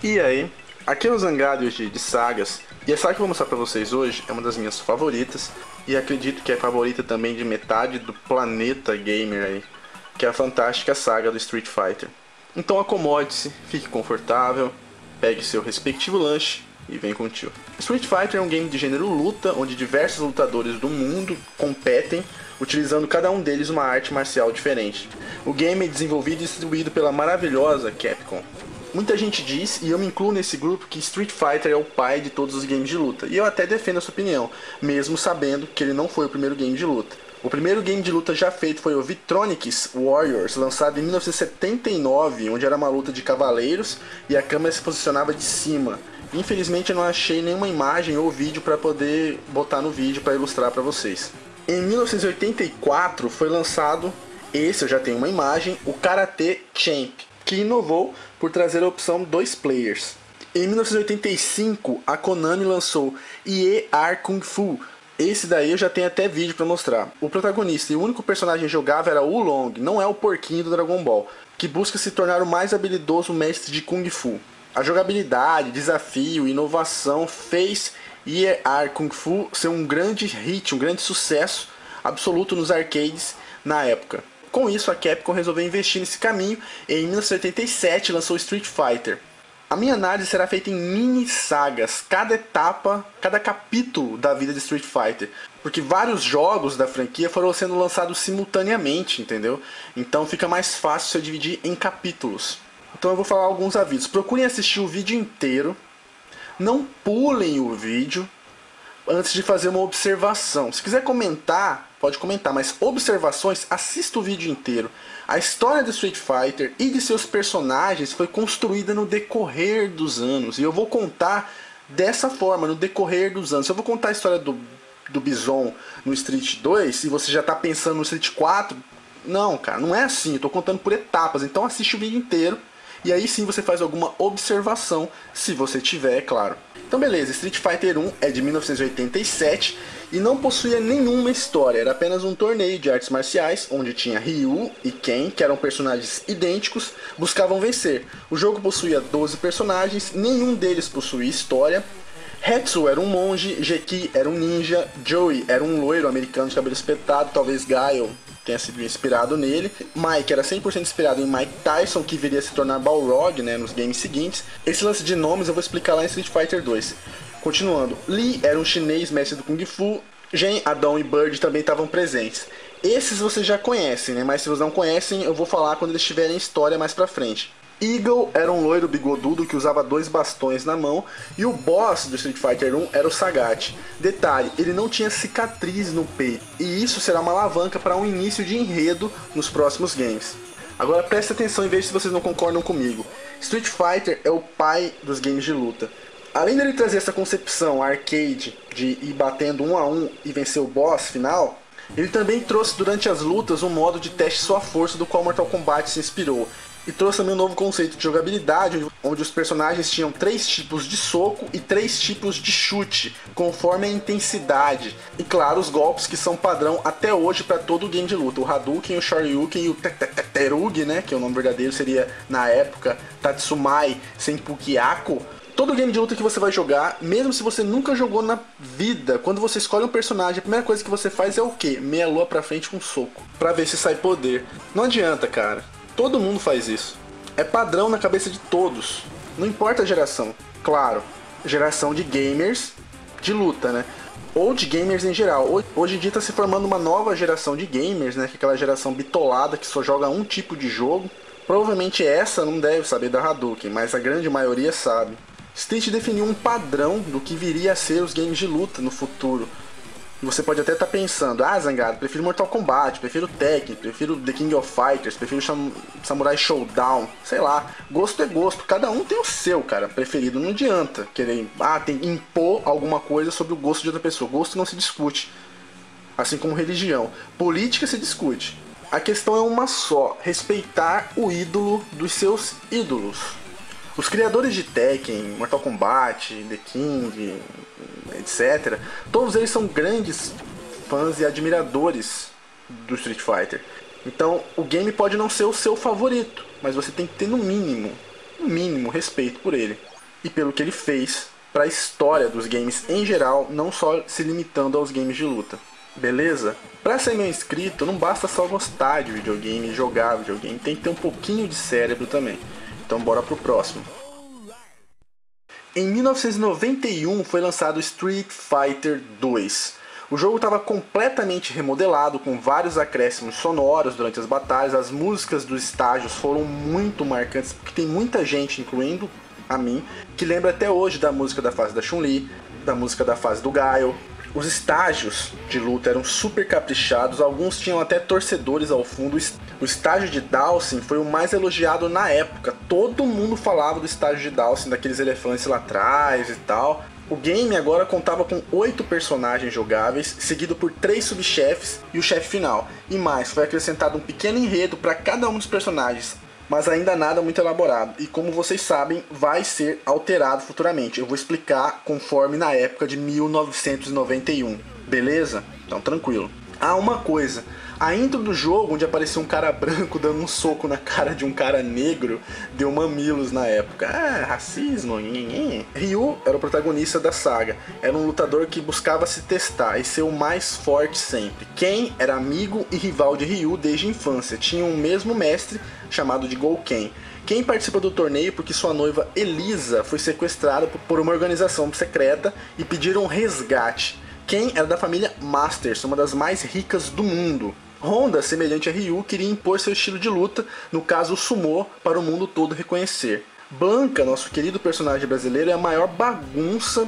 E aí, aqui é o Zangado hoje de sagas, e a saga que eu vou mostrar pra vocês hoje é uma das minhas favoritas, e acredito que é favorita também de metade do planeta gamer aí, que é a fantástica saga do Street Fighter. Então acomode-se, fique confortável, pegue seu respectivo lanche e vem com o tio. Street Fighter é um game de gênero luta, onde diversos lutadores do mundo competem, utilizando cada um deles uma arte marcial diferente. O game é desenvolvido e distribuído pela maravilhosa Capcom. Muita gente diz, e eu me incluo nesse grupo, que Street Fighter é o pai de todos os games de luta. E eu até defendo essa opinião, mesmo sabendo que ele não foi o primeiro game de luta. O primeiro game de luta já feito foi o Victronics Warriors, lançado em 1979, onde era uma luta de cavaleiros e a câmera se posicionava de cima. Infelizmente eu não achei nenhuma imagem ou vídeo para poder botar no vídeo para ilustrar para vocês. Em 1984 foi lançado, esse eu já tenho uma imagem, o Karate Champ, que inovou por trazer a opção 2 players. Em 1985, a Konami lançou EAR Kung Fu. Esse daí eu já tenho até vídeo para mostrar. O protagonista e o único personagem jogável era o Long, não é o porquinho do Dragon Ball, que busca se tornar o mais habilidoso mestre de Kung Fu. A jogabilidade, desafio e inovação fez EAR Kung Fu ser um grande hit, um grande sucesso absoluto nos arcades na época. Com isso, a Capcom resolveu investir nesse caminho e em 1987 lançou Street Fighter. A minha análise será feita em mini sagas, cada etapa, cada capítulo da vida de Street Fighter, porque vários jogos da franquia foram sendo lançados simultaneamente, entendeu? Então fica mais fácil se eu dividir em capítulos. Então eu vou falar alguns avisos. Procurem assistir o vídeo inteiro, não pulem o vídeo antes de fazer uma observação. Se quiser comentar, pode comentar, mas observações, assista o vídeo inteiro. A história do Street Fighter e de seus personagens foi construída no decorrer dos anos. E eu vou contar dessa forma, no decorrer dos anos. Se eu vou contar a história do Bison no Street 2, e você já está pensando no Street 4, não, cara, não é assim. Eu estou contando por etapas, então assiste o vídeo inteiro. E aí sim você faz alguma observação, se você tiver, é claro. Então beleza, Street Fighter 1 é de 1987 e não possuía nenhuma história, era apenas um torneio de artes marciais, onde tinha Ryu e Ken, que eram personagens idênticos, buscavam vencer. O jogo possuía 12 personagens, nenhum deles possuía história. Hetsu era um monge, Geki era um ninja, Joey era um loiro americano de cabelo espetado, talvez Guile tenha sido inspirado nele. Mike era 100% inspirado em Mike Tyson, que viria a se tornar Balrog, né, nos games seguintes. Esse lance de nomes eu vou explicar lá em Street Fighter 2. Continuando, Lee era um chinês mestre do Kung Fu, Gen, Adão e Bird também estavam presentes. Esses vocês já conhecem, né, mas se vocês não conhecem eu vou falar quando eles tiverem história mais pra frente. Eagle era um loiro bigodudo que usava 2 bastões na mão, e o boss do Street Fighter 1 era o Sagat. Detalhe, ele não tinha cicatriz no peito, e isso será uma alavanca para um início de enredo nos próximos games. Agora preste atenção e veja se vocês não concordam comigo. Street Fighter é o pai dos games de luta. Além dele trazer essa concepção arcade de ir batendo 1 a 1 e vencer o boss final, ele também trouxe durante as lutas um modo de teste sua força do qual Mortal Kombat se inspirou. E trouxe também um novo conceito de jogabilidade, onde os personagens tinham 3 tipos de soco e 3 tipos de chute, conforme a intensidade. E claro, os golpes que são padrão até hoje para todo o game de luta. O Hadouken, o Shoryuken e o Terugi, né, que o nome verdadeiro seria, na época, Tatsumai Senpukiako. Todo game de luta que você vai jogar, mesmo se você nunca jogou na vida, quando você escolhe um personagem, a primeira coisa que você faz é o quê? Meia lua pra frente com um soco, pra ver se sai poder. Não adianta, cara. Todo mundo faz isso. É padrão na cabeça de todos. Não importa a geração. Claro, geração de gamers de luta, né? Ou de gamers em geral. Hoje em dia está se formando uma nova geração de gamers, né? Que é aquela geração bitolada que só joga um tipo de jogo. Provavelmente essa não deve saber da Hadouken, mas a grande maioria sabe. Street definiu um padrão do que viria a ser os games de luta no futuro. E você pode até estar pensando, ah, Zangado, prefiro Mortal Kombat, prefiro Tekken, prefiro The King of Fighters, prefiro Samurai Showdown, sei lá, gosto é gosto, cada um tem o seu, cara, preferido, não adianta querer, tem que impor alguma coisa sobre o gosto de outra pessoa, gosto não se discute, assim como religião, política se discute, a questão é uma só, respeitar o ídolo dos seus ídolos. Os criadores de Tekken, Mortal Kombat, The King, etc., todos eles são grandes fãs e admiradores do Street Fighter. Então o game pode não ser o seu favorito, mas você tem que ter no mínimo respeito por ele. e pelo que ele fez para a história dos games em geral, não só se limitando aos games de luta. Beleza? Para ser meu inscrito, não basta só gostar de videogame e jogar videogame, tem que ter um pouquinho de cérebro também. Então bora pro próximo. Em 1991 foi lançado Street Fighter 2. O jogo estava completamente remodelado, com vários acréscimos sonoros durante as batalhas. As músicas dos estágios foram muito marcantes, porque tem muita gente, incluindo a mim, que lembra até hoje da música da fase da Chun-Li, da música da fase do Gaio. Os estágios de luta eram super caprichados, alguns tinham até torcedores ao fundo. O estágio de Dhalsim foi o mais elogiado na época. Todo mundo falava do estágio de Dhalsim, daqueles elefantes lá atrás e tal. O game agora contava com 8 personagens jogáveis, seguido por 3 subchefes e o chefe final. E mais, foi acrescentado um pequeno enredo para cada um dos personagens, mas ainda nada muito elaborado. E como vocês sabem, vai ser alterado futuramente. Eu vou explicar conforme na época de 1991. Beleza? Então tranquilo. Ah, uma coisa. A intro do jogo, onde apareceu um cara branco dando um soco na cara de um cara negro, deu mamilos na época. Ah, racismo. Ryu era o protagonista da saga. Era um lutador que buscava se testar e ser o mais forte sempre. Ken era amigo e rival de Ryu desde a infância. Tinha um mesmo mestre chamado de Gouken. Ken participa do torneio porque sua noiva Elisa foi sequestrada por uma organização secreta e pediram um resgate. Ken era da família Masters, uma das mais ricas do mundo. Honda, semelhante a Ryu, queria impor seu estilo de luta, no caso o sumô, para o mundo todo reconhecer. Blanka, nosso querido personagem brasileiro, é a maior bagunça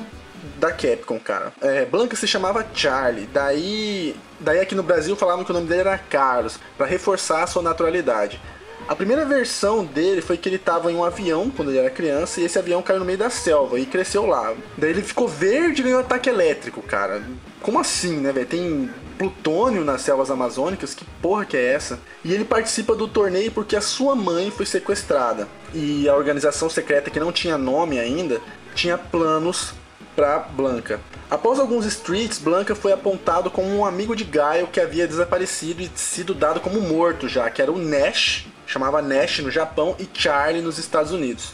da Capcom, cara. Blanka se chamava Charlie, daí aqui no Brasil falavam que o nome dele era Carlos, para reforçar a sua naturalidade. A primeira versão dele foi que ele estava em um avião quando ele era criança e esse avião caiu no meio da selva e cresceu lá. Daí ele ficou verde e ganhou ataque elétrico, cara. Como assim, né, velho? Tem plutônio nas selvas amazônicas? Que porra que é essa? E ele participa do torneio porque a sua mãe foi sequestrada. E a organização secreta, que não tinha nome ainda, tinha planos para Blanka. Após alguns streets, Blanka foi apontado como um amigo de Gaio que havia desaparecido e sido dado como morto já, que era o Nash, chamava Nash no Japão, e Charlie nos Estados Unidos.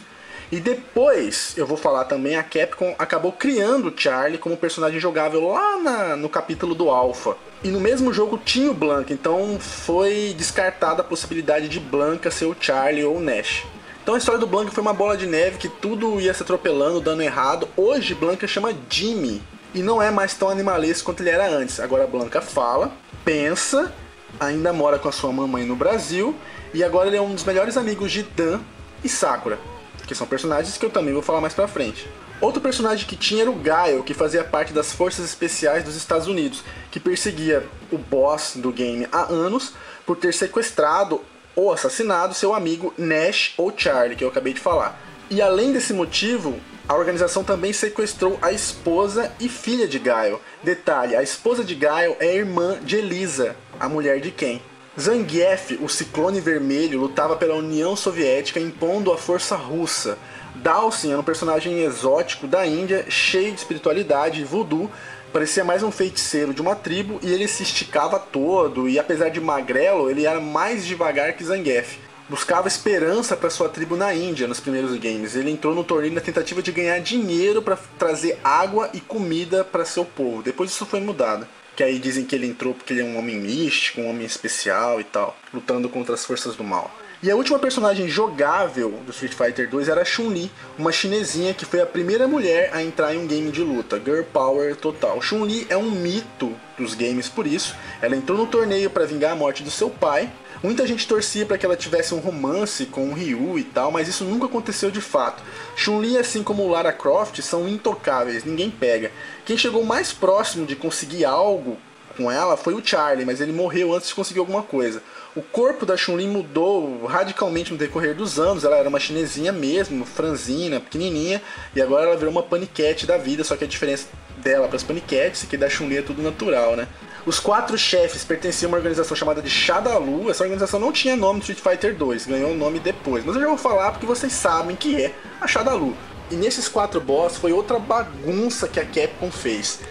E depois, eu vou falar também, a Capcom acabou criando o Charlie como personagem jogável lá no capítulo do Alpha. E no mesmo jogo tinha o Blanka, então foi descartada a possibilidade de Blanka ser o Charlie ou o Nash. Então a história do Blanka foi uma bola de neve que tudo ia se atropelando, dando errado. Hoje Blanka chama Jimmy e não é mais tão animalesco quanto ele era antes. Agora Blanka fala, pensa, ainda mora com a sua mamãe no Brasil e agora ele é um dos melhores amigos de Dan e Sakura, que são personagens que eu também vou falar mais pra frente. Outro personagem que tinha era o Gaio, que fazia parte das forças especiais dos Estados Unidos, que perseguia o boss do game há anos por ter sequestrado ou assassinado seu amigo Nash ou Charlie, que eu acabei de falar. E além desse motivo, a organização também sequestrou a esposa e filha de Gaio. Detalhe, a esposa de Gaio é a irmã de Elisa, a mulher de Ken. Zangief, o Ciclone Vermelho, lutava pela União Soviética impondo a força russa. Dhalsim era um personagem exótico da Índia, cheio de espiritualidade e voodoo, parecia mais um feiticeiro de uma tribo e ele se esticava todo e apesar de magrelo, ele era mais devagar que Zangief. Buscava esperança para sua tribo na Índia nos primeiros games. Ele entrou no torneio na tentativa de ganhar dinheiro para trazer água e comida para seu povo. Depois isso foi mudado. Que aí dizem que ele entrou porque ele é um homem místico, um homem especial e tal, lutando contra as forças do mal. E a última personagem jogável do Street Fighter 2 era a Chun-Li, uma chinesinha que foi a primeira mulher a entrar em um game de luta, Girl Power total. Chun-Li é um mito dos games por isso, ela entrou no torneio para vingar a morte do seu pai. Muita gente torcia para que ela tivesse um romance com o Ryu e tal, mas isso nunca aconteceu de fato. Chun-Li, assim como Lara Croft, são intocáveis, ninguém pega. Quem chegou mais próximo de conseguir algo com ela foi o Charlie, mas ele morreu antes de conseguir alguma coisa. O corpo da Chun-Li mudou radicalmente no decorrer dos anos, ela era uma chinesinha mesmo, franzina, pequenininha, e agora ela virou uma paniquete da vida, só que a diferença dela para as paniquetes é que da Chun-Li é tudo natural, né? Os 4 chefes pertenciam a uma organização chamada de Shadaloo. Essa organização não tinha nome no Street Fighter 2, ganhou o nome depois, mas eu já vou falar porque vocês sabem que é a Shadaloo. E nesses 4 boss foi outra bagunça que a Capcom fez.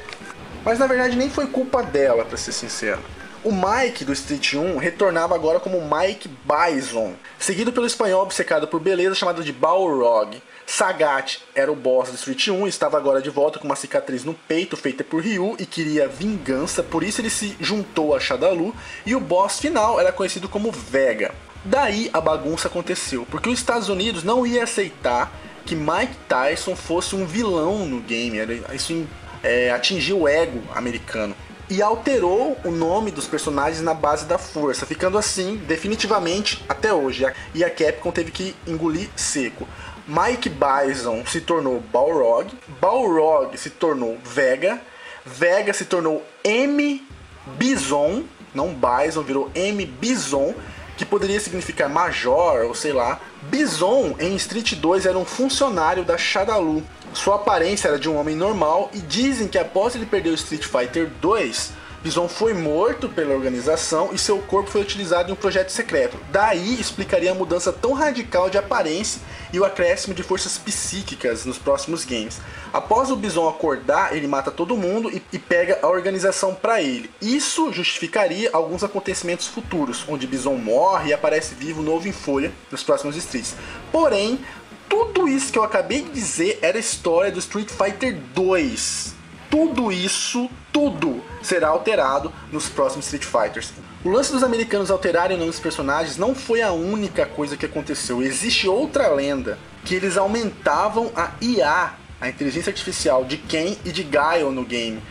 Mas na verdade nem foi culpa dela, pra ser sincero. O Mike do Street 1 retornava agora como Mike Bison, seguido pelo espanhol obcecado por beleza chamado de Balrog. Sagat era o boss do Street 1 e estava agora de volta com uma cicatriz no peito feita por Ryu e queria vingança, por isso ele se juntou a Shadaloo, e o boss final era conhecido como Vega. Daí a bagunça aconteceu, porque os Estados Unidos não ia aceitar que Mike Tyson fosse um vilão no game, isso atingiu o ego americano. E alterou o nome dos personagens na base da força, ficando assim definitivamente até hoje. E a Capcom teve que engolir seco. Mike Bison se tornou Balrog, Balrog se tornou Vega, Vega se tornou M. Bison, não Bison, virou M. Bison, que poderia significar major ou sei lá. Bison em Street 2 era um funcionário da Shadaloo. Sua aparência era de um homem normal e dizem que após ele perder o Street Fighter 2, Bison foi morto pela organização e seu corpo foi utilizado em um projeto secreto. Daí explicaria a mudança tão radical de aparência e o acréscimo de forças psíquicas nos próximos games. Após o Bison acordar, ele mata todo mundo e pega a organização para ele. Isso justificaria alguns acontecimentos futuros, onde Bison morre e aparece vivo novo em folha nos próximos Streets. Porém, tudo isso que eu acabei de dizer era a história do Street Fighter 2. Tudo isso, tudo será alterado nos próximos Street Fighters. O lance dos americanos alterarem o nome dos personagens não foi a única coisa que aconteceu. Existe outra lenda, que eles aumentavam a IA, a inteligência artificial de Ken e de Guile no game,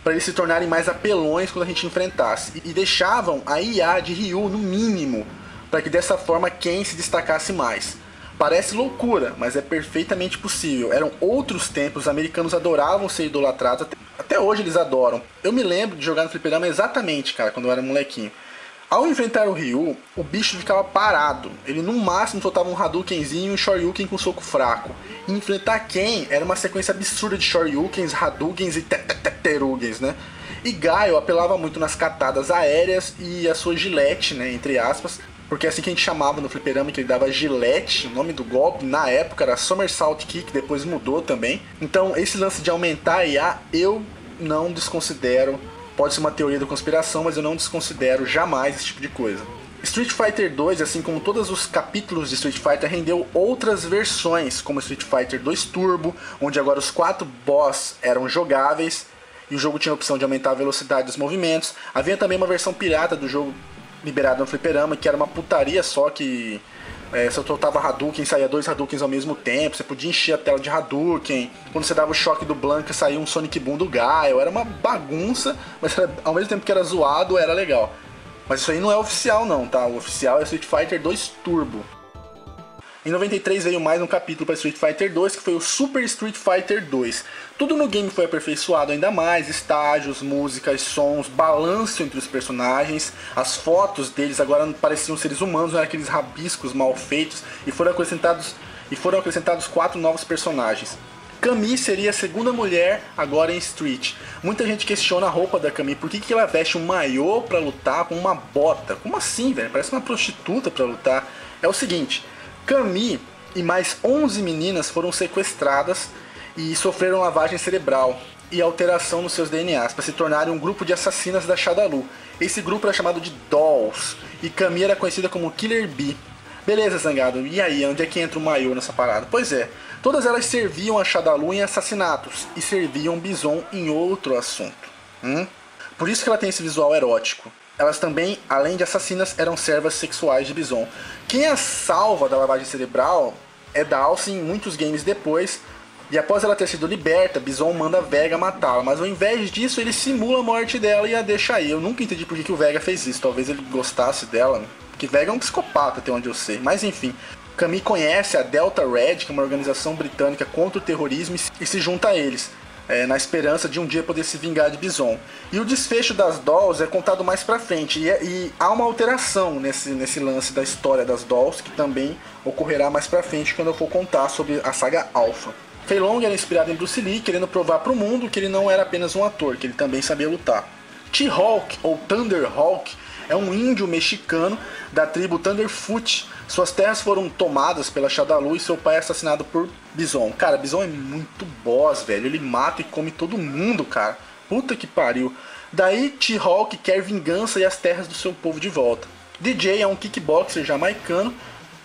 para eles se tornarem mais apelões quando a gente enfrentasse. E deixavam a IA de Ryu no mínimo, para que dessa forma Ken se destacasse mais. Parece loucura, mas é perfeitamente possível. Eram outros tempos, os americanos adoravam ser idolatrados, até hoje eles adoram. Eu me lembro de jogar no fliperama exatamente, cara, quando eu era molequinho. Ao enfrentar o Ryu, o bicho ficava parado. Ele no máximo soltava um Hadoukenzinho e um Shoryuken com soco fraco. E enfrentar Ken era uma sequência absurda de Shoryukens, Hadoukens e Terugens, né? E Guile apelava muito nas catadas aéreas e a sua gilete, né, entre aspas, porque é assim que a gente chamava no fliperama, que ele dava gilete, o nome do golpe na época era Somersault Kick, depois mudou também. Então esse lance de aumentar a IA, eu não desconsidero, pode ser uma teoria da conspiração, mas eu não desconsidero jamais esse tipo de coisa. Street Fighter 2, assim como todos os capítulos de Street Fighter, rendeu outras versões, como Street Fighter 2 Turbo, onde agora os 4 boss eram jogáveis, e o jogo tinha a opção de aumentar a velocidade dos movimentos. Havia também uma versão pirata do jogo liberado no fliperama, que era uma putaria só, que você soltava Hadouken, saía 2 Hadoukens ao mesmo tempo, você podia encher a tela de Hadouken, quando você dava o choque do Blanka saía um Sonic Boom do Guile, era uma bagunça, mas ao mesmo tempo que era zoado, era legal. Mas isso aí não é oficial não, tá? O oficial é Street Fighter 2 Turbo. Em 93 veio mais um capítulo para Street Fighter 2, que foi o Super Street Fighter 2. Tudo no game foi aperfeiçoado ainda mais, estágios, músicas, sons, balanço entre os personagens, as fotos deles agora pareciam seres humanos, não eram aqueles rabiscos mal feitos, e foram acrescentados 4 novos personagens. Camille seria a segunda mulher agora em Street. Muita gente questiona a roupa da Camille, por que ela veste um maiô pra lutar com uma bota? Como assim, velho? Parece uma prostituta pra lutar. É o seguinte, Camille e mais 11 meninas foram sequestradas e sofreram lavagem cerebral e alteração nos seus DNAs para se tornarem um grupo de assassinas da Shadaloo. Esse grupo era chamado de Dolls e Camille era conhecida como Killer Bee. Beleza, Zangado, e aí, onde é que entra o maiô nessa parada? Pois é, todas elas serviam a Shadaloo em assassinatos e serviam Bison em outro assunto. Por isso que ela tem esse visual erótico. Elas também, além de assassinas, eram servas sexuais de Bison. Quem a salva da lavagem cerebral é Dhalsim muitos games depois, e após ela ter sido liberta, Bison manda Vega matá-la, mas ao invés disso ele simula a morte dela e a deixa aí. Eu nunca entendi por que o Vega fez isso, talvez ele gostasse dela, porque Vega é um psicopata até onde eu sei, mas enfim. Camille conhece a Delta Red, que é uma organização britânica contra o terrorismo, e se junta a eles, na esperança de um dia poder se vingar de Bison. E o desfecho das Dolls é contado mais pra frente, e há uma alteração nesse lance da história das Dolls, que também ocorrerá mais pra frente quando eu for contar sobre a saga Alpha. Fei Long era inspirado em Bruce Lee, querendo provar pro mundo que ele não era apenas um ator, que ele também sabia lutar. T-Hawk, ou Thunderhawk, é um índio mexicano da tribo Thunderfoot. Suas terras foram tomadas pela Shadaloo e seu pai é assassinado por Bison. Cara, Bison é muito boss, velho. Ele mata e come todo mundo, cara. Puta que pariu. Daí T-Hawk quer vingança e as terras do seu povo de volta. DJ é um kickboxer jamaicano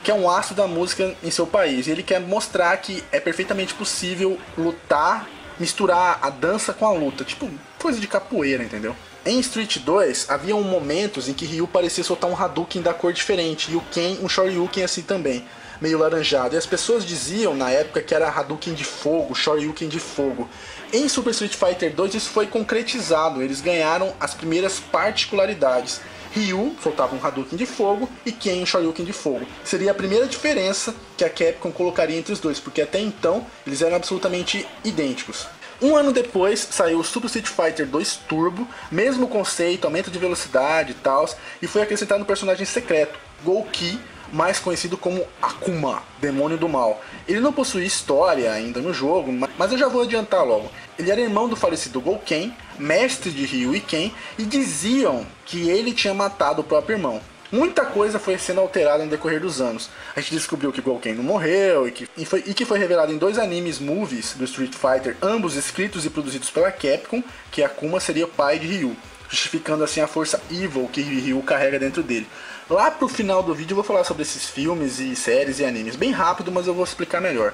que é um astro da música em seu país. E ele quer mostrar que é perfeitamente possível lutar, misturar a dança com a luta, tipo coisa de capoeira, entendeu? Em Street 2, haviam momentos em que Ryu parecia soltar um Hadouken da cor diferente, e o Ken um Shoryuken assim também, meio laranjado. E as pessoas diziam na época que era Hadouken de fogo, Shoryuken de fogo. Em Super Street Fighter 2 isso foi concretizado, eles ganharam as primeiras particularidades. Ryu soltava um Hadouken de fogo e Ken um Shoryuken de fogo. Seria a primeira diferença que a Capcom colocaria entre os dois, porque até então eles eram absolutamente idênticos. Um ano depois saiu o Super Street Fighter 2 Turbo, mesmo conceito, aumento de velocidade e tal, e foi acrescentado um personagem secreto, Gouki, mais conhecido como Akuma, Demônio do Mal. Ele não possui história ainda no jogo, mas eu já vou adiantar logo. Ele era irmão do falecido Gouken, mestre de Ryu e Ken, e diziam que ele tinha matado o próprio irmão. Muita coisa foi sendo alterada no decorrer dos anos. A gente descobriu que Gouken não morreu e que foi revelado em 2 animes movies do Street Fighter, ambos escritos e produzidos pela Capcom, que Akuma seria o pai de Ryu, justificando assim a força evil que Ryu carrega dentro dele. Lá pro final do vídeo eu vou falar sobre esses filmes e séries e animes, bem rápido, mas eu vou explicar melhor.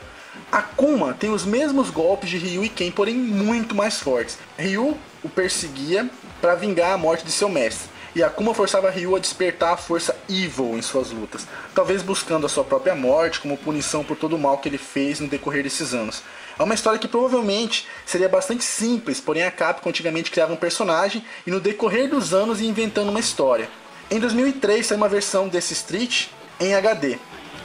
Akuma tem os mesmos golpes de Ryu e Ken, porém muito mais fortes. Ryu o perseguia para vingar a morte de seu mestre, e Akuma forçava Ryu a despertar a força evil em suas lutas, talvez buscando a sua própria morte como punição por todo o mal que ele fez no decorrer desses anos. É uma história que provavelmente seria bastante simples, porém a Capcom antigamente criava um personagem e no decorrer dos anos ia inventando uma história. Em 2003 saiu uma versão desse Street em HD,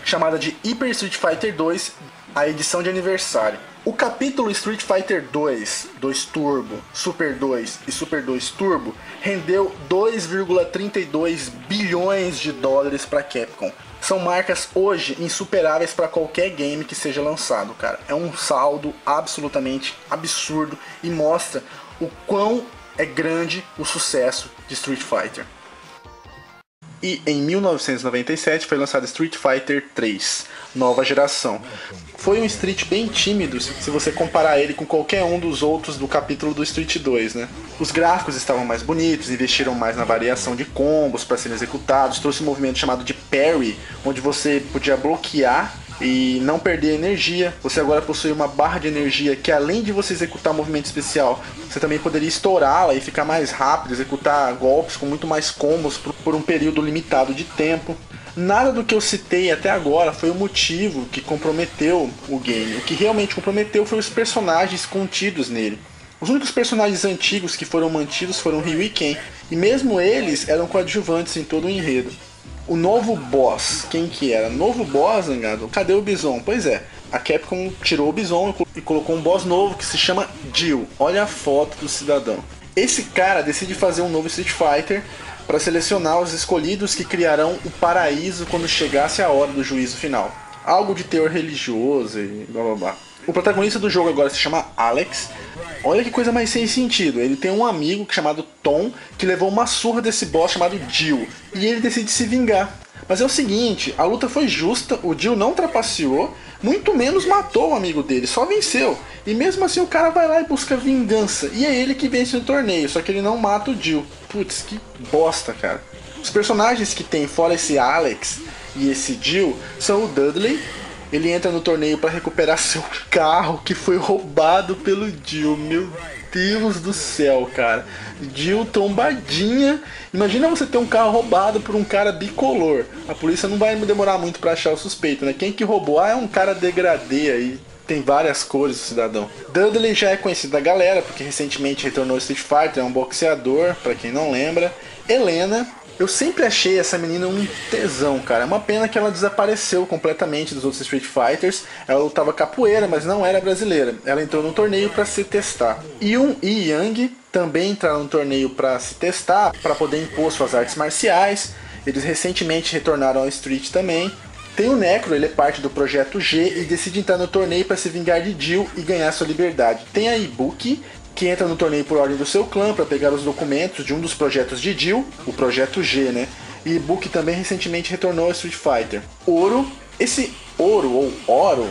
chamada de Hyper Street Fighter 2, a edição de aniversário. O capítulo Street Fighter 2, 2 Turbo, Super 2 e Super 2 Turbo rendeu 2,32 bilhões de dólares para Capcom. São marcas hoje insuperáveis para qualquer game que seja lançado, cara. É um saldo absolutamente absurdo e mostra o quão é grande o sucesso de Street Fighter. E em 1997 foi lançado Street Fighter 3, nova geração. Foi um Street bem tímido se você comparar ele com qualquer um dos outros do capítulo do Street 2, né? Os gráficos estavam mais bonitos, investiram mais na variação de combos para serem executados, trouxe um movimento chamado de parry, onde você podia bloquear e não perder energia. Você agora possui uma barra de energia que, além de você executar um movimento especial, você também poderia estourá-la e ficar mais rápido, executar golpes com muito mais combos por um período limitado de tempo. Nada do que eu citei até agora foi o motivo que comprometeu o game. O que realmente comprometeu foi os personagens contidos nele. Os únicos personagens antigos que foram mantidos foram Ryu e Ken, e mesmo eles eram coadjuvantes em todo o enredo. O novo boss, quem que era? Novo boss, Zangado? Cadê o Bison? Pois é, a Capcom tirou o Bison e colocou um boss novo que se chama Jill. Olha a foto do cidadão. Esse cara decide fazer um novo Street Fighter para selecionar os escolhidos que criarão o paraíso quando chegasse a hora do juízo final. Algo de teor religioso e blá blá blá. O protagonista do jogo agora se chama Alex. Olha que coisa mais sem sentido. Ele tem um amigo chamado Tom que levou uma surra desse boss chamado Jill, e ele decide se vingar. Mas é o seguinte, a luta foi justa, o Jill não trapaceou, muito menos matou o amigo dele, só venceu. E mesmo assim o cara vai lá e busca vingança, e é ele que vence no torneio, só que ele não mata o Jill. Putz, que bosta, cara. Os personagens que tem fora esse Alex e esse Jill são o Dudley. Ele entra no torneio para recuperar seu carro que foi roubado pelo Jill. Meu Deus do céu, cara. Jill trombadinha. Imagina você ter um carro roubado por um cara bicolor. A polícia não vai demorar muito para achar o suspeito, né? Quem que roubou? Ah, é um cara degradê aí. Tem várias cores o cidadão. Dudley já é conhecido da galera, porque recentemente retornou ao Street Fighter, é um boxeador, para quem não lembra. Helena. Eu sempre achei essa menina um tesão, cara. É uma pena que ela desapareceu completamente dos outros Street Fighters. Ela lutava capoeira, mas não era brasileira. Ela entrou no torneio para se testar. Yun e Yang também entraram no torneio para se testar, para poder impor suas artes marciais. Eles recentemente retornaram ao Street também. Tem o Necro, ele é parte do Projeto G e decide entrar no torneio para se vingar de Jill e ganhar sua liberdade. Tem a Ibuki, que entra no torneio por ordem do seu clã para pegar os documentos de um dos projetos de Jill, o Projeto G, né? E Ibuki também recentemente retornou ao Street Fighter. Oro, esse Oro ou Oro,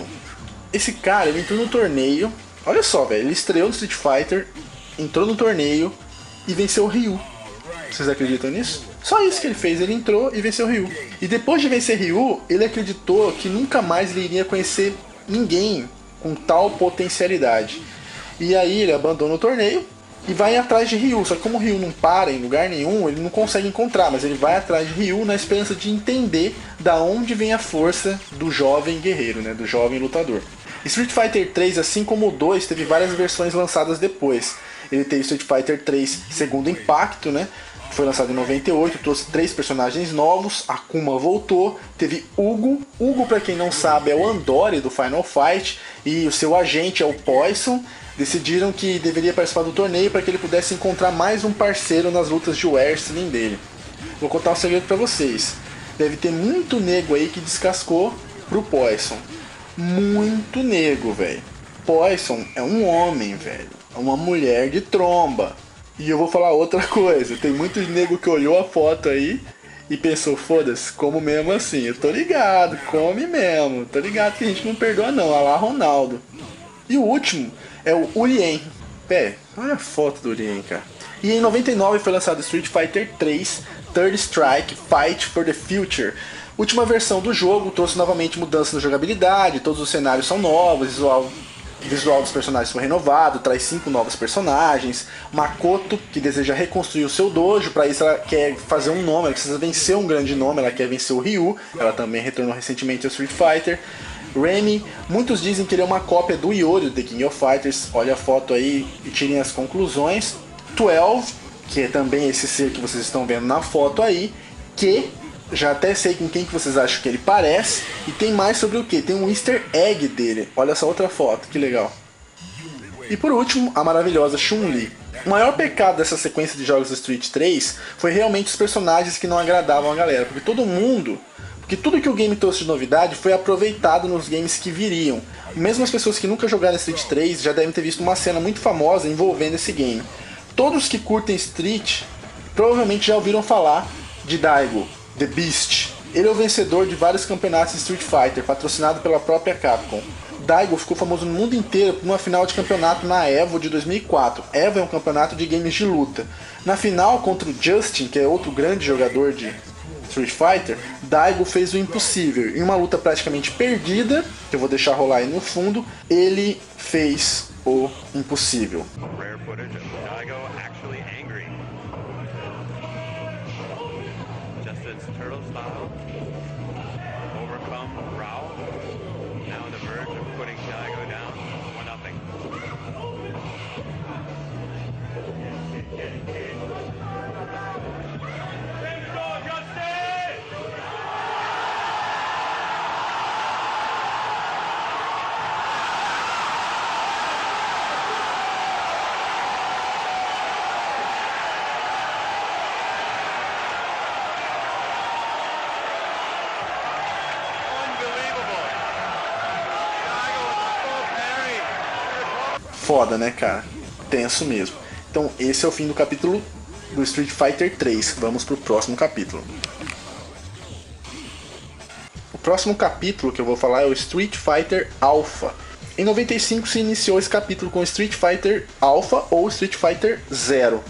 esse cara, ele entrou no torneio, olha só, velho, ele estreou no Street Fighter, entrou no torneio e venceu o Ryu. Vocês acreditam nisso? Só isso que ele fez, ele entrou e venceu Ryu. E depois de vencer Ryu, ele acreditou que nunca mais ele iria conhecer ninguém com tal potencialidade. E aí ele abandona o torneio e vai atrás de Ryu. Só que como o Ryu não para em lugar nenhum, ele não consegue encontrar, mas ele vai atrás de Ryu na esperança de entender da onde vem a força do jovem guerreiro, né, do jovem lutador. Street Fighter 3, assim como o 2, teve várias versões lançadas depois. Ele teve Street Fighter 3 Segundo Impacto, né? Foi lançado em 98, trouxe 3 personagens novos, Akuma voltou, teve Hugo. Hugo, pra quem não sabe, é o Andori do Final Fight, e o seu agente é o Poison. Decidiram que deveria participar do torneio para que ele pudesse encontrar mais um parceiro nas lutas de wrestling dele. Vou contar um segredo pra vocês. Deve ter muito nego aí que descascou pro Poison. Muito nego, velho. Poison é um homem, velho. É uma mulher de tromba. E eu vou falar outra coisa. Tem muitos nego que olhou a foto aí e pensou, foda-se, como mesmo assim. Eu tô ligado, come mesmo. Tô ligado que a gente não perdoa não. Olha lá, Ronaldo. E o último é o Urien. Pé, olha a foto do Urien, cara. E em 99 foi lançado Street Fighter 3 Third Strike Fight for the Future. Última versão do jogo trouxe novamente mudanças na jogabilidade, todos os cenários são novos, o visual dos personagens foi renovado, traz 5 novos personagens. Makoto, que deseja reconstruir o seu dojo, para isso ela quer fazer um nome, ela precisa vencer um grande nome, ela quer vencer o Ryu, ela também retornou recentemente ao Street Fighter. Remy, muitos dizem que ele é uma cópia do Yori, do The King of Fighters, olha a foto aí e tirem as conclusões. 12, que é também esse ser que vocês estão vendo na foto aí, que já até sei com quem que vocês acham que ele parece. E tem mais sobre o que? Tem um easter egg dele. Olha essa outra foto, que legal. E por último, a maravilhosa Chun-Li. O maior pecado dessa sequência de jogos do Street 3 foi realmente os personagens que não agradavam a galera. Porque tudo que o game trouxe de novidade foi aproveitado nos games que viriam. Mesmo as pessoas que nunca jogaram Street 3 já devem ter visto uma cena muito famosa envolvendo esse game. Todos que curtem Street provavelmente já ouviram falar de Daigo, The Beast. Ele é o vencedor de vários campeonatos de Street Fighter, patrocinado pela própria Capcom. Daigo ficou famoso no mundo inteiro por uma final de campeonato na EVO de 2004. EVO é um campeonato de games de luta. Na final contra o Justin, que é outro grande jogador de Street Fighter, Daigo fez o impossível. Em uma luta praticamente perdida, que eu vou deixar rolar aí no fundo, ele fez o impossível. Foda, né, cara? Tenso mesmo. Então, esse é o fim do capítulo do Street Fighter 3. Vamos pro próximo capítulo. O próximo capítulo que eu vou falar é o Street Fighter Alpha. Em 95 se iniciou esse capítulo com Street Fighter Alpha ou Street Fighter Zero.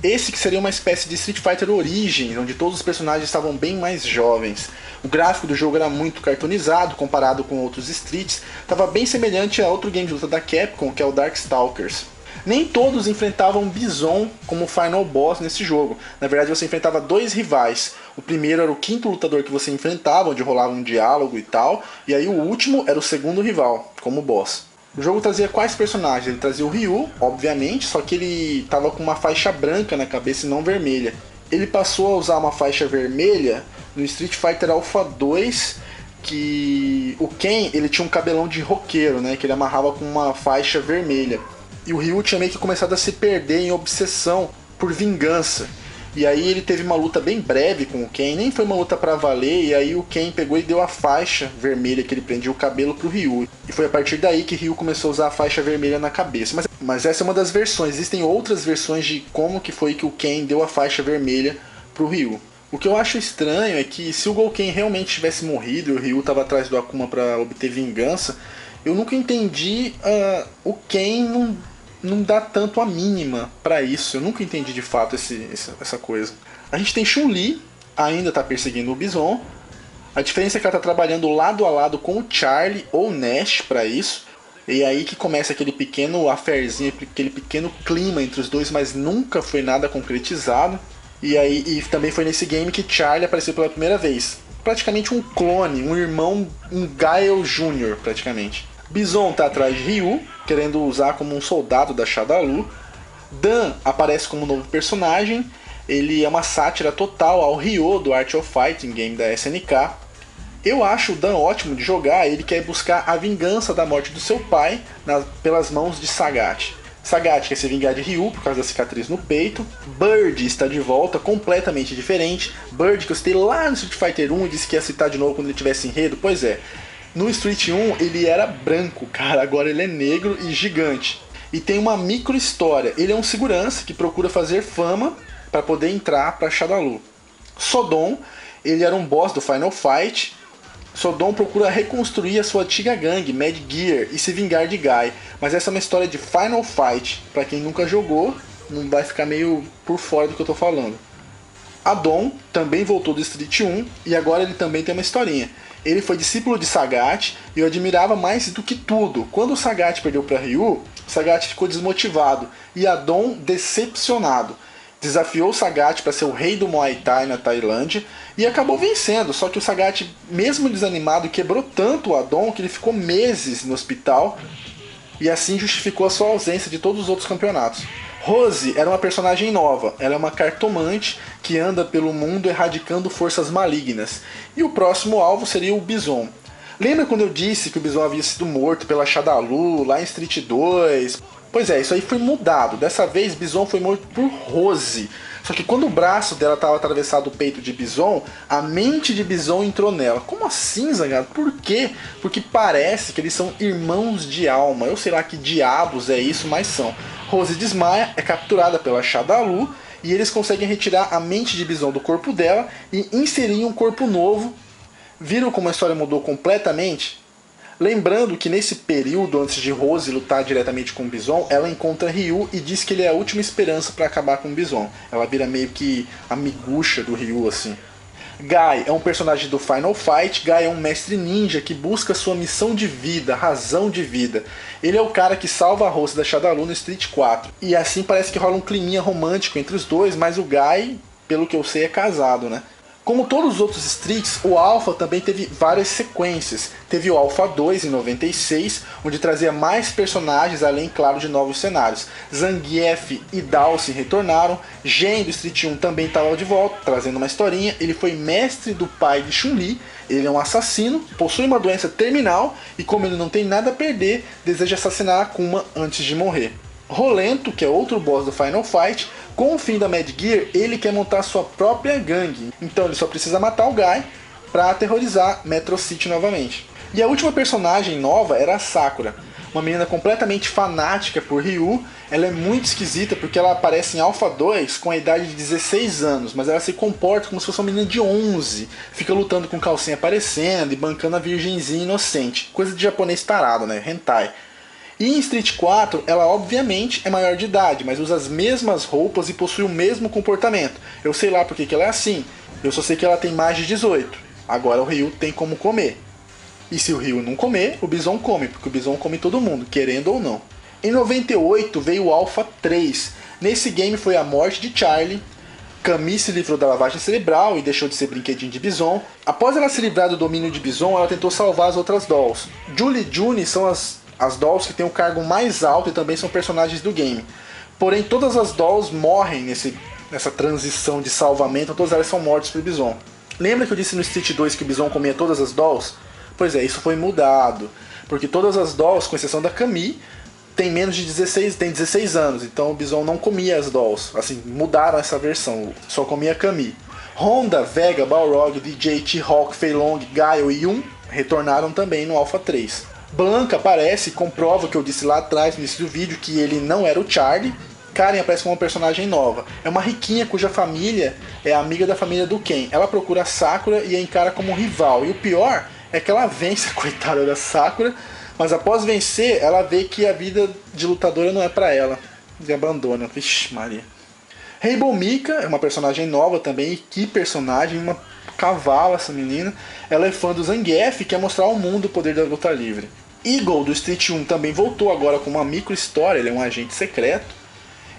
Esse que seria uma espécie de Street Fighter Origins, onde todos os personagens estavam bem mais jovens. O gráfico do jogo era muito cartoonizado comparado com outros Streets, estava bem semelhante a outro game de luta da Capcom, que é o Darkstalkers. Nem todos enfrentavam Bison como final boss nesse jogo. Na verdade você enfrentava 2 rivais. O primeiro era o 5º lutador que você enfrentava, onde rolava um diálogo e tal, e aí o último era o segundo rival, como boss. O jogo trazia quais personagens? Ele trazia o Ryu, obviamente, só que ele tava com uma faixa branca na cabeça e não vermelha. Ele passou a usar uma faixa vermelha no Street Fighter Alpha 2, que o Ken, ele tinha um cabelão de roqueiro, né, que ele amarrava com uma faixa vermelha. E o Ryu tinha meio que começado a se perder em obsessão por vingança. E aí ele teve uma luta bem breve com o Ken, nem foi uma luta pra valer, e aí o Ken pegou e deu a faixa vermelha que ele prendia o cabelo pro Ryu. E foi a partir daí que Ryu começou a usar a faixa vermelha na cabeça. Mas essa é uma das versões, existem outras versões de como que foi que o Ken deu a faixa vermelha pro Ryu. O que eu acho estranho é que se o Gouken realmente tivesse morrido e o Ryu estava atrás do Akuma para obter vingança, eu nunca entendi o Ken não dá tanto a mínima pra isso. Eu nunca entendi de fato essa coisa. A gente tem Chun-Li, ainda tá perseguindo o Bison. A diferença é que ela tá trabalhando lado a lado com o Charlie ou Nash pra isso. E aí que começa aquele pequeno affairzinho, aquele pequeno clima entre os dois, mas nunca foi nada concretizado. E também foi nesse game que Charlie apareceu pela primeira vez. Praticamente um clone, um irmão, um Gael Jr. praticamente. Bison tá atrás de Ryu, querendo usar como um soldado da Shadaloo. Dan aparece como novo personagem. Ele é uma sátira total ao Ryo do Art of Fighting, game da SNK. Eu acho o Dan ótimo de jogar, ele quer buscar a vingança da morte do seu pai pelas mãos de Sagat. Sagat quer se vingar de Ryu por causa da cicatriz no peito. Bird está de volta, completamente diferente. Bird que eu citei lá no Street Fighter 1 e disse que ia citar de novo quando ele tivesse enredo. Pois é, no Street 1 ele era branco, cara, agora ele é negro e gigante. E tem uma micro história, ele é um segurança que procura fazer fama para poder entrar para Shadaloo. Sodom, ele era um boss do Final Fight. Sodom procura reconstruir a sua antiga gangue, Mad Gear, e se vingar de Guy. Mas essa é uma história de Final Fight. Pra quem nunca jogou, não vai ficar meio por fora do que eu tô falando. Adon também voltou do Street 1 e agora ele também tem uma historinha. Ele foi discípulo de Sagat e eu admirava mais do que tudo. Quando o Sagat perdeu para Ryu, Sagat ficou desmotivado e Adon decepcionado. Desafiou o Sagat para ser o rei do Muay Thai na Tailândia e acabou vencendo, só que o Sagat, mesmo desanimado, quebrou tanto o Adon que ele ficou meses no hospital e assim justificou a sua ausência de todos os outros campeonatos. Rose era uma personagem nova, ela é uma cartomante que anda pelo mundo erradicando forças malignas, e o próximo alvo seria o Bison. Lembra quando eu disse que o Bison havia sido morto pela Shadaloo lá em Street 2? Pois é, isso aí foi mudado. Dessa vez, Bison foi morto por Rose. Só que quando o braço dela estava atravessado o peito de Bison, a mente de Bison entrou nela. Como assim, Zangado? Por quê? Porque parece que eles são irmãos de alma. Eu sei lá que diabos é isso, mas são. Rose desmaia, é capturada pela Shadaloo e eles conseguem retirar a mente de Bison do corpo dela e inserir em um corpo novo. Viram como a história mudou completamente? Lembrando que nesse período, antes de Rose lutar diretamente com o Bison, ela encontra Ryu e diz que ele é a última esperança para acabar com o Bison. Ela vira meio que a miguxa do Ryu, assim. Guy é um personagem do Final Fight. Guy é um mestre ninja que busca sua missão de vida, razão de vida. Ele é o cara que salva a Rose da Shadaloo no Street 4. E assim parece que rola um climinha romântico entre os dois, mas o Guy, pelo que eu sei, é casado, né? Como todos os outros Streets, o Alpha também teve várias sequências. Teve o Alpha 2 em 96, onde trazia mais personagens, além, claro, de novos cenários. Zangief e Dhalsim retornaram, Gen do Street 1 também estava de volta, trazendo uma historinha. Ele foi mestre do pai de Chun-Li, ele é um assassino, possui uma doença terminal e, como ele não tem nada a perder, deseja assassinar Akuma antes de morrer. Rolento, que é outro boss do Final Fight, com o fim da Mad Gear, ele quer montar sua própria gangue. Então ele só precisa matar o Guy para aterrorizar Metro City novamente. E a última personagem nova era a Sakura, uma menina completamente fanática por Ryu. Ela é muito esquisita porque ela aparece em Alpha 2 com a idade de 16 anos, mas ela se comporta como se fosse uma menina de 11. Fica lutando com calcinha aparecendo e bancando a virgenzinha inocente. Coisa de japonês tarado, né? Hentai. E em Street 4, ela obviamente é maior de idade, mas usa as mesmas roupas e possui o mesmo comportamento. Eu sei lá porque que ela é assim, eu só sei que ela tem mais de 18. Agora o Ryu tem como comer. E se o Ryu não comer, o Bison come, porque o Bison come todo mundo, querendo ou não. Em 98 veio o Alpha 3. Nesse game foi a morte de Charlie. Camille se livrou da lavagem cerebral e deixou de ser brinquedinho de Bison. Após ela se livrar do domínio de Bison, ela tentou salvar as outras dolls. Julie e Juni são as dolls que têm o cargo mais alto e também são personagens do game. Porém, todas as dolls morrem nessa transição de salvamento, todas elas são mortas por Bison. Lembra que eu disse no Street 2 que o Bison comia todas as dolls? Pois é, isso foi mudado. Porque todas as dolls, com exceção da Camille, tem menos de 16 anos. Então o Bison não comia as dolls. Assim, mudaram essa versão, só comia a Camille. Honda, Vega, Balrog, DJ, T-Hawk, Fei Long, Guile e Yun retornaram também no Alpha 3. Blanca aparece e comprova o que eu disse lá atrás, no início do vídeo, que ele não era o Charlie. Karen aparece como uma personagem nova. É uma riquinha cuja família é amiga da família do Ken. Ela procura a Sakura e a encara como rival. E o pior é que ela vence a coitada da Sakura, Mas após vencer, ela vê que a vida de lutadora não é pra ela. E abandona. Vixe Maria. Rainbow Mika é uma personagem nova também. E que personagem, uma cavalo essa menina. Ela é fã do Zangief e quer mostrar ao mundo o poder da luta livre. Eagle do Street 1 também voltou agora com uma micro história, ele é um agente secreto.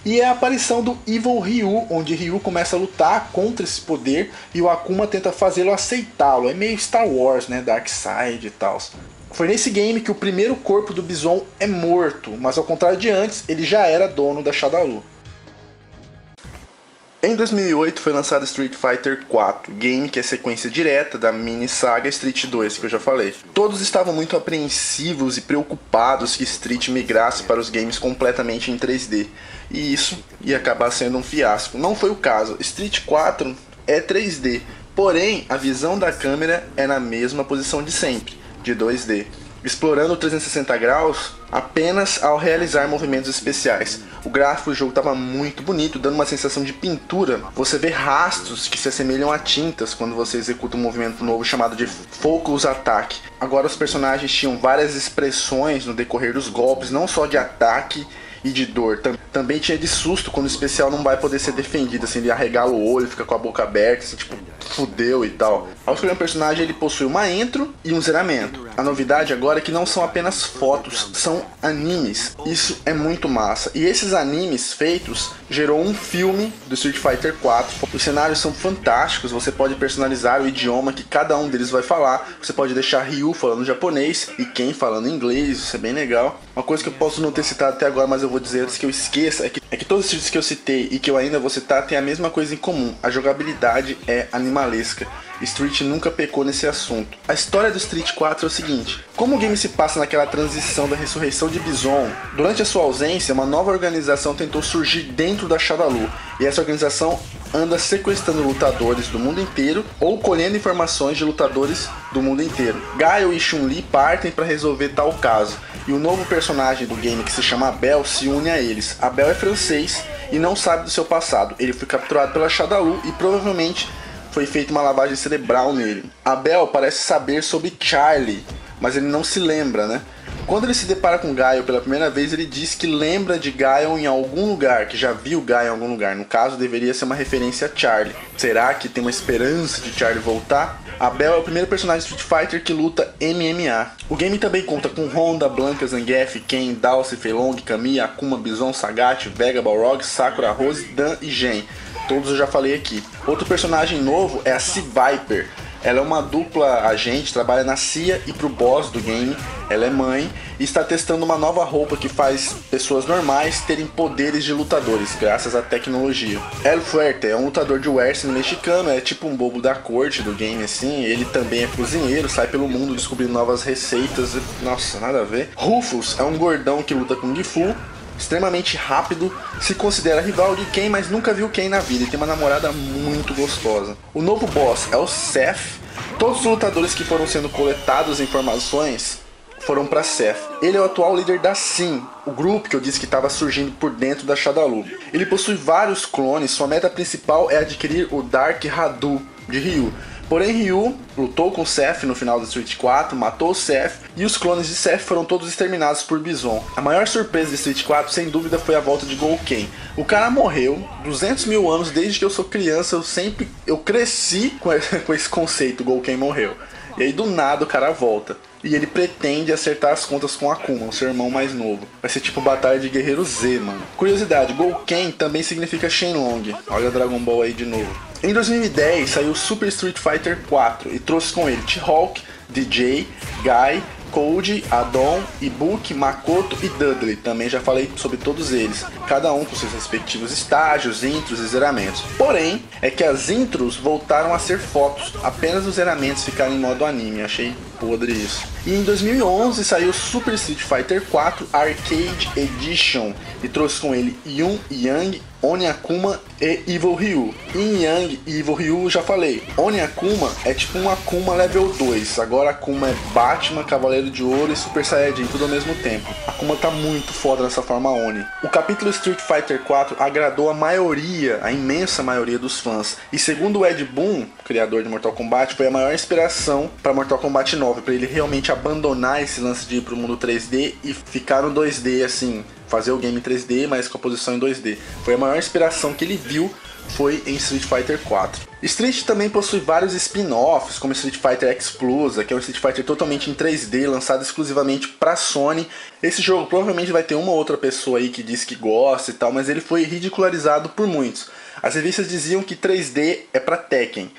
E é a aparição do Evil Ryu, onde Ryu começa a lutar contra esse poder e o Akuma tenta fazê-lo aceitá-lo. É meio Star Wars, né? Darkseid e tal. Foi nesse game que o primeiro corpo do Bison é morto, mas ao contrário de antes, ele já era dono da Shadaloo. Em 2008 foi lançado Street Fighter 4, game que é sequência direta da mini saga Street 2, que eu já falei. Todos estavam muito apreensivos e preocupados que Street migrasse para os games completamente em 3D, e isso ia acabar sendo um fiasco. Não foi o caso, Street 4 é 3D, porém a visão da câmera é na mesma posição de sempre, de 2D. Explorando 360 graus apenas ao realizar movimentos especiais. O gráfico do jogo estava muito bonito, dando uma sensação de pintura. Você vê rastros que se assemelham a tintas quando você executa um movimento novo chamado de Focus Attack. Agora os personagens tinham várias expressões no decorrer dos golpes, não só de ataque e de dor. Também tinha de susto quando o especial não vai poder ser defendido, assim, ele arregala o olho, fica com a boca aberta, assim, tipo, fudeu e tal. Ao escolher um personagem, ele possui uma intro e um zeramento. A novidade agora é que não são apenas fotos, são animes. Isso é muito massa. E esses animes feitos gerou um filme do Street Fighter 4. Os cenários são fantásticos, você pode personalizar o idioma que cada um deles vai falar. Você pode deixar Ryu falando japonês e Ken falando inglês, isso é bem legal. Uma coisa que eu posso não ter citado até agora, mas eu vou dizer antes que eu esqueça, é que todos os títulos que eu citei e que eu ainda vou citar têm a mesma coisa em comum. A jogabilidade é animalesca. Street nunca pecou nesse assunto. A história do Street 4 é o seguinte: como o game se passa naquela transição da ressurreição de Bison, durante a sua ausência, uma nova organização tentou surgir dentro da Shadaloo, e essa organização anda sequestrando lutadores do mundo inteiro ou colhendo informações de lutadores do mundo inteiro. Gaio e Chun-Li partem para resolver tal caso, e o novo personagem do game, que se chama Abel, se une a eles. Abel é francês e não sabe do seu passado. Ele foi capturado pela Shadaloo e provavelmente foi feita uma lavagem cerebral nele. Abel parece saber sobre Charlie, mas ele não se lembra, né? Quando ele se depara com Gaio pela primeira vez, ele diz que lembra de Gaio em algum lugar, que já viu Gaio em algum lugar. No caso, deveria ser uma referência a Charlie. Será que tem uma esperança de Charlie voltar? Abel é o primeiro personagem de Street Fighter que luta MMA. O game também conta com Honda, Blanka, Zangief, Ken, Dhalsim, Fei Long, Kami, Akuma, Bison, Sagat, Vega, Balrog, Sakura, Rose, Dan e Gen. Todos eu já falei aqui. Outro personagem novo é a C-Viper. Ela é uma dupla agente, trabalha na CIA e pro boss do game. Ela é mãe e está testando uma nova roupa que faz pessoas normais terem poderes de lutadores, graças à tecnologia. El Fuerte é um lutador de wrestling mexicano, é tipo um bobo da corte do game, assim. Ele também é cozinheiro, sai pelo mundo descobrindo novas receitas. Nossa, nada a ver. Rufus é um gordão que luta com Gifu, extremamente rápido, se considera rival de Ken, mas nunca viu Ken na vida e tem uma namorada muito gostosa. O novo boss é o Seth. Todos os lutadores que foram sendo coletados informações foram para Seth. Ele é o atual líder da SIM, o grupo que eu disse que estava surgindo por dentro da Shadaloo. Ele possui vários clones, sua meta principal é adquirir o Dark Hadou de Ryu. Porém, Ryu lutou com Seth no final do Street 4, matou o Seth e os clones de Seth foram todos exterminados por Bison. A maior surpresa de Street 4, sem dúvida, foi a volta de Gouken. O cara morreu 200 mil anos, desde que eu sou criança, eu cresci com esse conceito, Gouken morreu. E aí do nada o cara volta. E ele pretende acertar as contas com Akuma, o seu irmão mais novo. Vai ser tipo batalha de Guerreiro Z, mano. Curiosidade, Gouken também significa Shenlong. Olha Dragon Ball aí de novo. Em 2010 saiu Super Street Fighter 4 e trouxe com ele T-Hawk, DJ, Guy, Code, Adon, Ibuki, Makoto e Dudley. Também já falei sobre todos eles, cada um com seus respectivos estágios, intros e zeramentos. Porém, é que as intros voltaram a ser fotos, apenas os zeramentos ficaram em modo anime. Achei podre isso. E em 2011 saiu Super Street Fighter 4 Arcade Edition e trouxe com ele Yun, Yang Oni Akuma e Evil Ryu. Yin Yang e Evil Ryu já falei. Oni Akuma é tipo um Akuma level 2. Agora Akuma é Batman, Cavaleiro de Ouro e Super Saiyajin, tudo ao mesmo tempo. Akuma tá muito foda nessa forma Oni. O capítulo Street Fighter 4 agradou a maioria, a imensa maioria dos fãs. E segundo o Ed Boon, criador de Mortal Kombat, foi a maior inspiração para Mortal Kombat 9, para ele realmente abandonar esse lance de ir pro mundo 3D e ficar no 2D assim, fazer o game 3D, mas com a posição em 2D. Foi a maior inspiração que ele viu, foi em Street Fighter 4. Street também possui vários spin-offs, como Street Fighter Explosa, que é um Street Fighter totalmente em 3D, lançado exclusivamente para Sony. Esse jogo provavelmente vai ter uma ou outra pessoa aí que diz que gosta e tal, mas ele foi ridicularizado por muitos. As revistas diziam que 3D é para Tekken.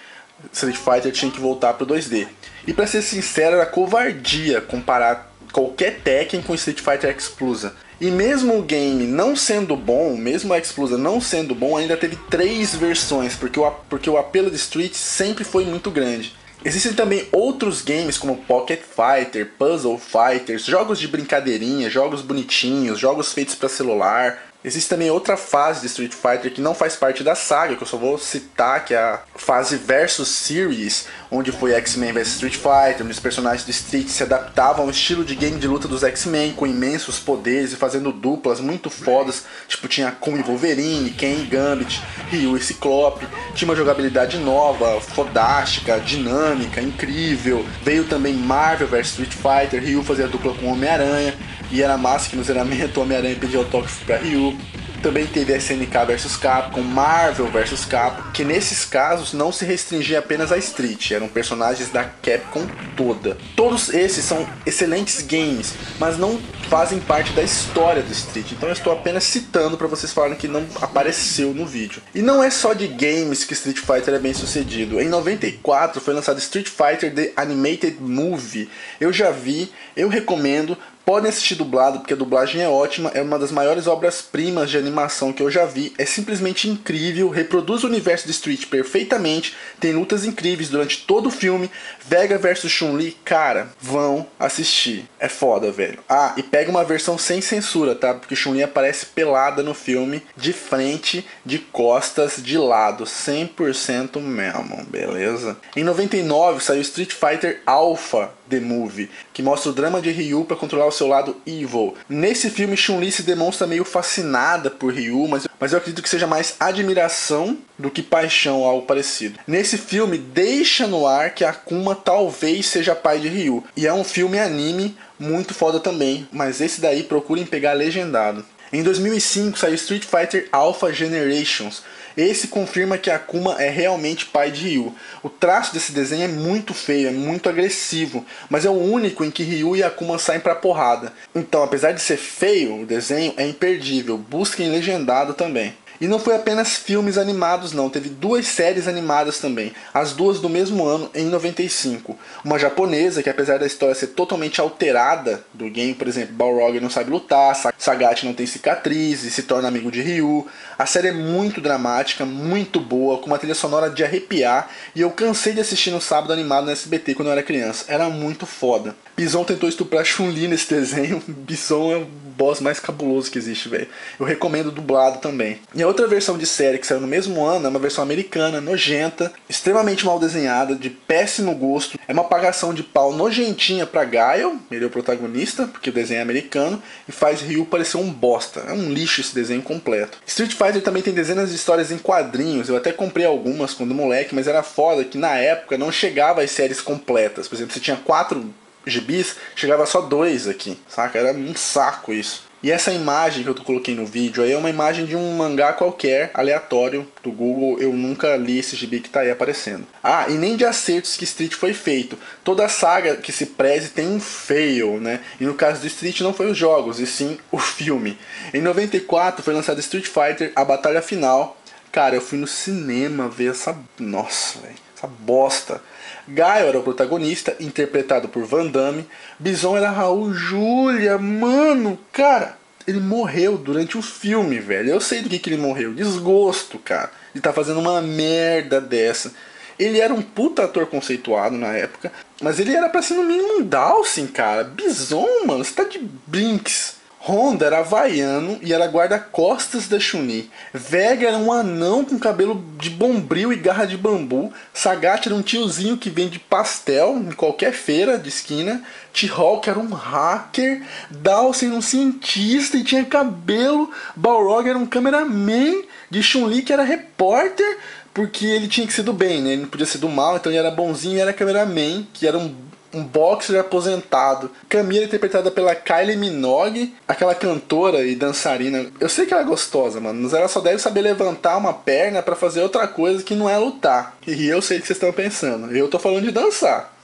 Street Fighter tinha que voltar pro 2D. E pra ser sincero, era covardia comparar qualquer Tekken com Street Fighter Explosa. E mesmo o game não sendo bom, mesmo a Explosa não sendo bom, ainda teve 3 versões, porque o apelo de Street sempre foi muito grande. Existem também outros games como Pocket Fighter, Puzzle Fighters, jogos de brincadeirinha, jogos bonitinhos, jogos feitos para celular. Existe também outra fase de Street Fighter que não faz parte da saga, que eu só vou citar, que é a fase Versus Series, onde foi X-Men vs Street Fighter, onde os personagens do Street se adaptavam ao estilo de game de luta dos X-Men, com imensos poderes e fazendo duplas muito fodas, tipo tinha Akuma e Wolverine, Ken e Gambit, Ryu e Ciclope, tinha uma jogabilidade nova, fodástica, dinâmica, incrível. Veio também Marvel vs Street Fighter, Ryu fazia dupla com Homem-Aranha, e era massa que no zeramento o Homem-Aranha pedia autógrafo pra Ryu. Também teve SNK vs Capcom, Marvel vs Capcom, que nesses casos não se restringia apenas a Street, eram personagens da Capcom toda. Todos esses são excelentes games, mas não fazem parte da história do Street, então eu estou apenas citando para vocês falarem que não apareceu no vídeo. E não é só de games que Street Fighter é bem sucedido. Em 94 foi lançado Street Fighter The Animated Movie. Eu já vi, eu recomendo. Podem assistir dublado, porque a dublagem é ótima, é uma das maiores obras-primas de animação que eu já vi, é simplesmente incrível, reproduz o universo de Street perfeitamente, tem lutas incríveis durante todo o filme. Vega vs Chun-Li, cara, vão assistir, é foda, velho. Ah, e pega uma versão sem censura, tá? Porque Chun-Li aparece pelada no filme, de frente, de costas, de lado, 100% mesmo, beleza? Em 99 saiu Street Fighter Alpha The Movie, que mostra o drama de Ryu para controlar o seu lado evil. Nesse filme, Chun-Li se demonstra meio fascinada por Ryu, mas eu acredito que seja mais admiração do que paixão ou algo parecido. Nesse filme, deixa no ar que Akuma talvez seja pai de Ryu. E é um filme anime muito foda também, mas esse daí procurem pegar legendado. Em 2005 saiu Street Fighter Alpha Generations. Esse confirma que Akuma é realmente pai de Ryu. O traço desse desenho é muito feio, é muito agressivo, mas é o único em que Ryu e Akuma saem pra porrada. Então, apesar de ser feio, o desenho é imperdível. Busquem legendado também. E não foi apenas filmes animados não, teve 2 séries animadas também, as duas do mesmo ano, em 95. Uma japonesa, que apesar da história ser totalmente alterada do game, por exemplo, Balrog não sabe lutar, Sagat não tem cicatriz e se torna amigo de Ryu. A série é muito dramática, muito boa, com uma trilha sonora de arrepiar, e eu cansei de assistir no sábado animado no SBT quando eu era criança, era muito foda. Bison tentou estuprar Chun-Li nesse desenho, Bison é o boss mais cabuloso que existe, velho. Eu recomendo dublado também. E a outra versão de série que saiu no mesmo ano é uma versão americana, nojenta, extremamente mal desenhada, de péssimo gosto. É uma apagação de pau nojentinha pra Guile, ele é o protagonista, porque o desenho é americano, e faz Ryu parecer um bosta. É um lixo esse desenho completo. Street Fighter também tem dezenas de histórias em quadrinhos, eu até comprei algumas quando moleque, mas era foda que na época não chegava as séries completas. Por exemplo, você tinha 4 gibis, chegava só 2 aqui, saca? Era um saco isso. E essa imagem que eu coloquei no vídeo aí é uma imagem de um mangá qualquer, aleatório, do Google. Eu nunca li esse gibi que tá aí aparecendo. Ah, e nem de acertos que Street foi feito. Toda saga que se preze tem um fail, né? E no caso do Street não foi os jogos, e sim o filme. Em 94 foi lançado Street Fighter, a batalha final. Cara, eu fui no cinema ver essa... Nossa, velho, essa bosta. Gaio era o protagonista, interpretado por Van Damme. Bison era Raul Julia, mano, cara, ele morreu durante o filme, velho. Eu sei do que ele morreu, desgosto, cara, de tá fazendo uma merda dessa. Ele era um puta ator conceituado na época, mas ele era pra ser no mínimo um Dawson, cara. Bison, mano, você tá de brinks. Honda era havaiano e era guarda-costas da Chun-Li. Vega era um anão com cabelo de bombril e garra de bambu. Sagat era um tiozinho que vende pastel em qualquer feira de esquina. T-Hawk era um hacker. Dawson era um cientista e tinha cabelo. Balrog era um cameraman de Chun-Li que era repórter, porque ele tinha que ser do bem, né? Ele não podia ser do mal, então ele era bonzinho e era cameraman, que era um boxer aposentado. Camila, interpretada pela Kylie Minogue, aquela cantora e dançarina. Eu sei que ela é gostosa, mano, mas ela só deve saber levantar uma perna pra fazer outra coisa que não é lutar. E eu sei o que vocês estão pensando. Eu tô falando de dançar.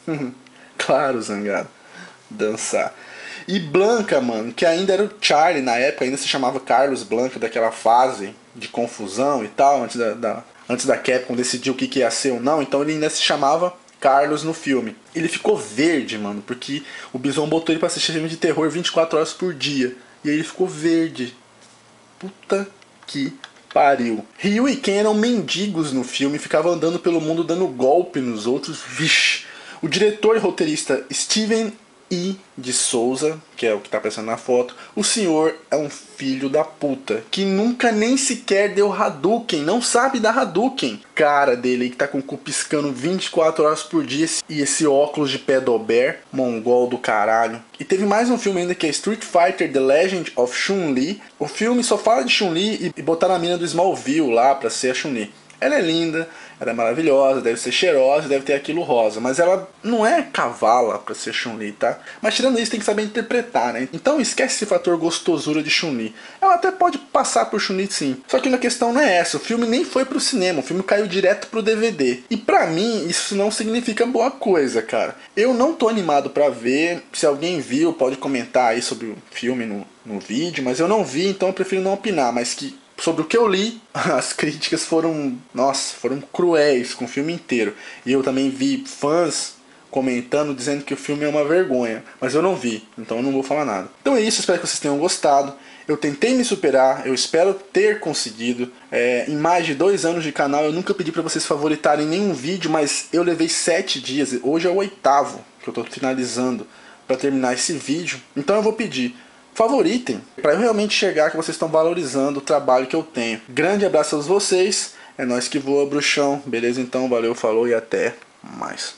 Claro, Zangado. Dançar. E Blanca, mano, que ainda era o Charlie na época, ainda se chamava Carlos Blanca, daquela fase de confusão e tal, antes da Capcom decidir o que ia ser ou não, então ele ainda se chamava Carlos no filme. Ele ficou verde, mano, porque o Bison botou ele pra assistir filme de terror 24 horas por dia. E aí ele ficou verde. Puta que pariu. Ryu e Ken eram mendigos no filme, ficavam andando pelo mundo dando golpe nos outros. Vixe. O diretor e roteirista Steven E. de Souza, que é o que tá aparecendo na foto, o senhor é um filho da puta, que nunca nem sequer deu Hadouken, não sabe dar Hadouken. Cara dele aí que tá com o cu piscando 24 horas por dia e esse óculos de pedober, mongol do caralho. E teve mais um filme ainda que é Street Fighter The Legend of Chun-Li. O filme só fala de Chun-Li e botaram a mina do Smallville lá pra ser a Chun-Li. Ela é linda, ela é maravilhosa, deve ser cheirosa, deve ter aquilo rosa, mas ela não é cavala pra ser Chun-Li, tá? Mas tirando isso, tem que saber interpretar, né? Então esquece esse fator gostosura de Chun-Li. Ela até pode passar por Chun-Li sim. Só que a questão não é essa, o filme nem foi pro cinema, o filme caiu direto pro DVD. E pra mim, isso não significa boa coisa, cara. Eu não tô animado pra ver, se alguém viu, pode comentar aí sobre o filme no vídeo, mas eu não vi, então eu prefiro não opinar, mas que sobre o que eu li, as críticas foram, nossa, foram cruéis com o filme inteiro. E eu também vi fãs comentando, dizendo que o filme é uma vergonha. Mas eu não vi, então eu não vou falar nada. Então é isso, espero que vocês tenham gostado. Eu tentei me superar, eu espero ter conseguido. Em mais de 2 anos de canal, eu nunca pedi pra vocês favoritarem nenhum vídeo, mas eu levei 7 dias, hoje é o 8º que eu tô finalizando pra terminar esse vídeo. Então eu vou pedir, favoritem, para eu realmente enxergar que vocês estão valorizando o trabalho que eu tenho. Grande abraço a todos vocês, é nóis que voa, bruxão. Beleza então, valeu, falou e até mais.